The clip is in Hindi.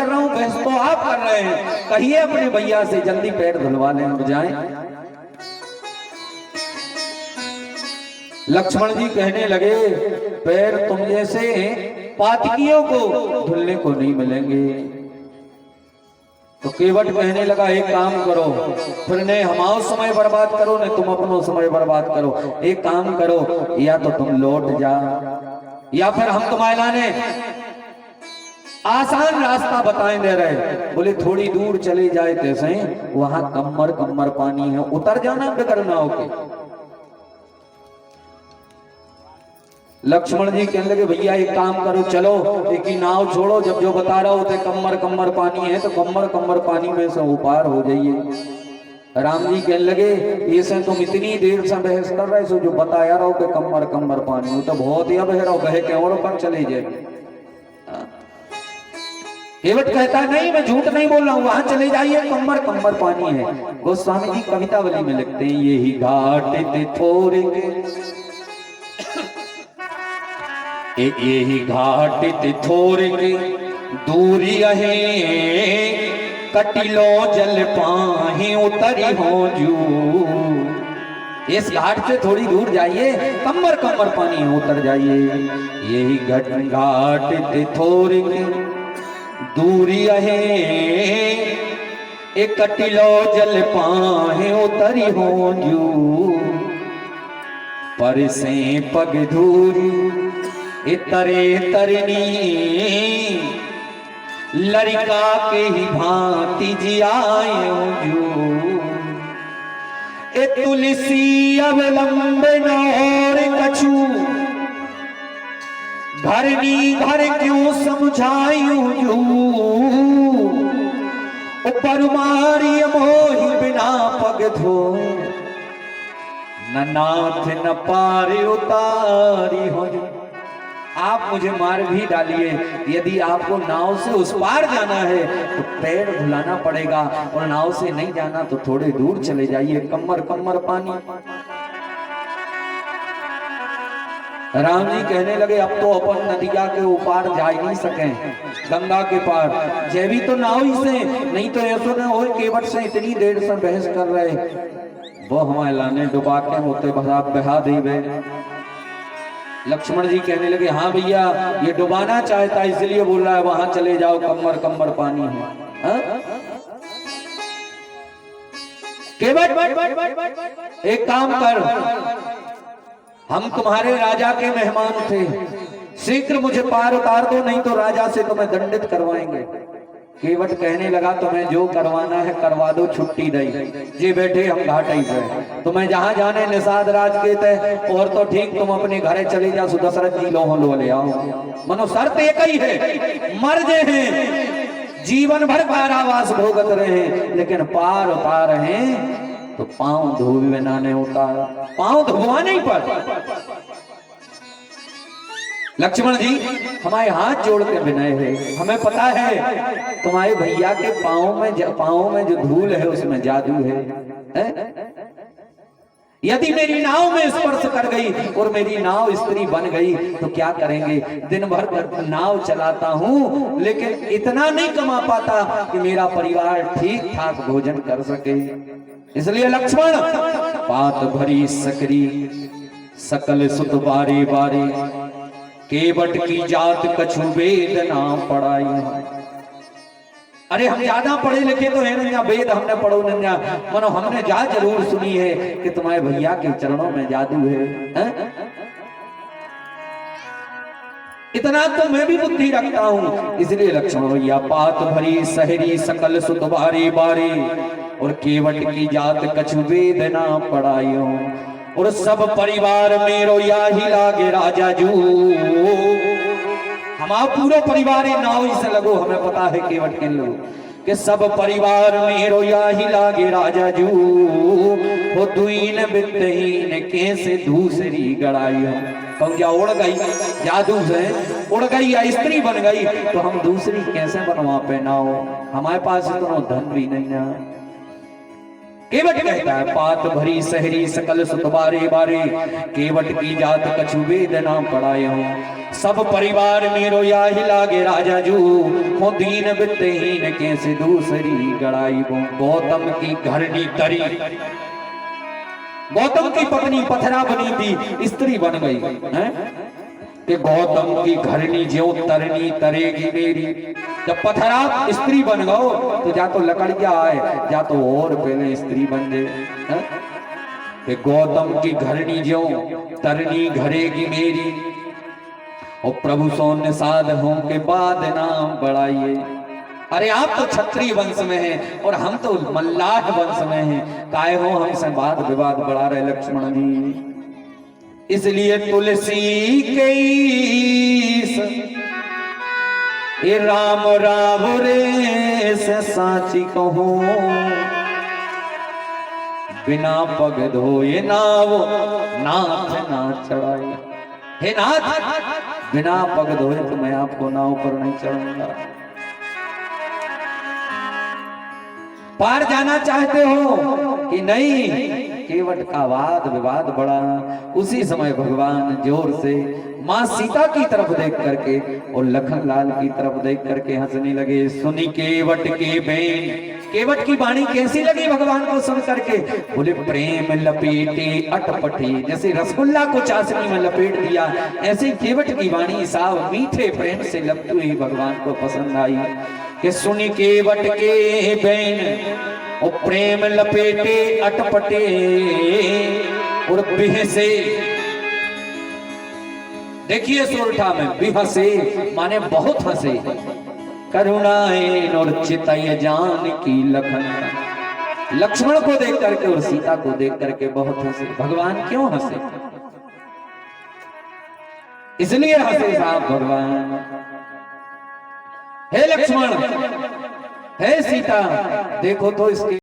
रहा हूं, बहस तो आप कर रहे हैं। कहिए अपने भैया से जल्दी पैर धुलवा लें और जाएं। लक्ष्मण जी कहने लगे पैर तुम जैसे पातकियों को धुलने को नहीं मिलेंगे। तो केवट कहने लगा एक काम करो, फिर नहीं हमारा समय बर्बाद करो, नहीं तुम अपनो समय बर्बाद करो। एक काम करो, या तो तुम लौट जा या फिर हम तुम्हारे लाने आसान रास्ता बताएं दे रहे। बोले थोड़ी दूर चले जाए तैसे वहां कमर कमर पानी है, उतर जाना बेकर ना होके। लक्ष्मण जी कहने लगे भैया एक काम करो, चलो एक ही नाव छोड़ो, जब जो बता रहा होते कमर कमर पानी है तो कमर कमर पानी में से ऊपार हो जाइए। राम जी कहने लगे ये से तुम इतनी देर से बहस कर रहे हो, जो बताया रहो कि कमर कमर पानी हो तो बहुत ही बह रहो, बह के और पर चले जाए। केवट कहता है नहीं मैं झूठ नहीं बोल रहा हूं, वहां चले जाइए कमर कमर पानी है। गोस्वामी जी कवितावली में लिखते हैं यही घाट ते थोड़े यही घाट ते थोड़े दूरी है, कटिलो जल पाही उतरी हो जू। इस घाट से थोड़ी दूर जाइए, कमर कमर पानी उतर जाइए। यही घाट ते थोड़ी दूरी है, एक कटिलो जल पाही उतरी हो जू। पर से पग धूरी इतरे तरनी, लड़का के ही भांति जियायो जू। ए तुलसी अवलंबन और कछु, घरनी घर क्यों समझायूं जू। ऊपर मारी मोही बिना पग धो, न नाथ न पार उतारी हो जू। आप मुझे मार भी डालिए, यदि आपको नाव से उस पार जाना है तो पैर धुलाना पड़ेगा, और नाव से नहीं जाना तो थोड़े दूर चले जाइए, कमर कमर पानी। राम जी कहने लगे अब तो अपन नदिया के ऊपार जा ही नहीं सके, गंगा के पार जय भी तो नाव ही से, नहीं तो ऐसा न हो केवट से इतनी देर से बहस कर रहे, वो हमारे लाने डुबा के होते बहा दी। लक्ष्मण जी कहने लगे हाँ भैया ये डुबाना चाहता है इसलिए बोल रहा है वहां चले जाओ कमर कमर पानी है। केवट एक काम कर, हम तुम्हारे राजा के मेहमान थे, शीघ्र मुझे पार उतार दो, नहीं तो राजा से तुम्हें दंडित करवाएंगे। केवट कहने लगा तुम्हें जो करवाना है करवा दो, छुट्टी दई जी बैठे हम घाटी पे, तुम्हें जहां जाने निषाद राज के तय, और तो ठीक तुम अपने घरे चले जा, सुदशरथ जी लोहो लो ले आओ। मनो शर्त एक ही है, मर जे हैं जीवन भर कारावास भोगत रहे, लेकिन पार उतार हैं तो पांव धोवे ना ने उतार, पांव धोवा नहीं पर। लक्ष्मण जी हमारे हाथ जोड़ के विनय है, हमें पता है तुम्हारे भैया के पाँव में जो धूल है उसमें जादू है? यदि मेरी नाव में स्पर्श कर गई और मेरी नाव स्त्री बन गई तो क्या करेंगे? दिन भर नाव चलाता हूँ लेकिन इतना नहीं कमा पाता कि मेरा परिवार ठीक ठाक भोजन कर सके। इसलिए लक्ष्मण पात भरी सकरी सकल सुत बारे बारे, केवट की जात कछु वेद ना पढ़ाई। अरे हम ज्यादा पढ़े लिखे तो है ना, वेद हमने पढ़ो ना, मनो हमने जा जरूर सुनी है कि तुम्हारे भैया के चरणों में जादू है? इतना तो मैं भी बुद्धि रखता हूँ। इसलिए लक्ष्मण भैया पात भरी सहरी सकल सुत बारे बारे, और केवट की जात कछु वेद ना पढ़ायो, और सब परिवार मेरो याही लागे राजा जू। हमारा पूरा परिवार नाव से लगो, हमें पता है केवट के लोग कि सब परिवार मेरो याही लागे राजा जू। वो दुईन बितहीन कैसे दूसरी गड़ाई हो, कौया उड़ गई जादू से उड़ गई या स्त्री बन गई तो हम दूसरी कैसे बनवा पे ना हो, हमारे पास इतना धन भी नहीं ना। केवट कहता है पात भरी सहरी सकल सुत बारे बारे, केवट की जात कछु वेद ना पढ़ाए हो, सब परिवार मेरो याहि लागे राजा जू, हो दीन वित्तहीन कैसे दूसरी गड़ाई बो। गौतम की घरनी तरी, गौतम की पत्नी पथरा बनी थी, स्त्री बन गई है कि गौतम की घरनी ज्यों तरनी तरेगी मेरी। जब पथरा स्त्री बन गओ तो जा तो लकड़िया आए, जा तो और पहले स्त्री बन जाए। कि गौतम की घरनी ज्यों तरनी घरेगी मेरी, और प्रभु सौन्य साध हों के बाद नाम बढ़ाइए। अरे आप तो क्षत्रिय वंश में हैं और हम तो मल्लाह वंश में हैं, काहे हो हमसे वाद विवाद बढ़ा रहे लक्ष्मण जी। इसलिए तुलसी के ये राम राव रे से साची कहूं, बिना पग धोए नाव नाथ ना चढ़ाए। हे नाथ, बिना पग धोए तो मैं आपको नाव पर नहीं चढ़ूंगा। पार जाना चाहते हो कि नहीं? केवट का वाद विवाद बढ़ा। उसी समय भगवान जोर से मां सीता की तरफ देख करके और लखन लाल की तरफ देख करके हंसने लगे। सुनी केवट के बेन, केवट की वाणी कैसी लगी भगवान को सुन करके? बोले प्रेम लपेटे अटपटे, जैसे रसगुल्ला को चाशनी में लपेट दिया ऐसे केवट की वाणी साव मीठे प्रेम से लपटी हुई भगवान को पसंद आई। कि सुनी केवट के बेन और प्रेम लपेटे अटपटे और बिहसे, देखिए सोरठा में बिहसे माने बहुत हंसे। करुणाएं और चितय जान की लखन, लक्ष्मण को देख करके और सीता को देख करके बहुत हंसे। भगवान क्यों हंसे? इसलिए हंसे साहब भगवान। हे लक्ष्मण, हे सीता, देखो तो इसके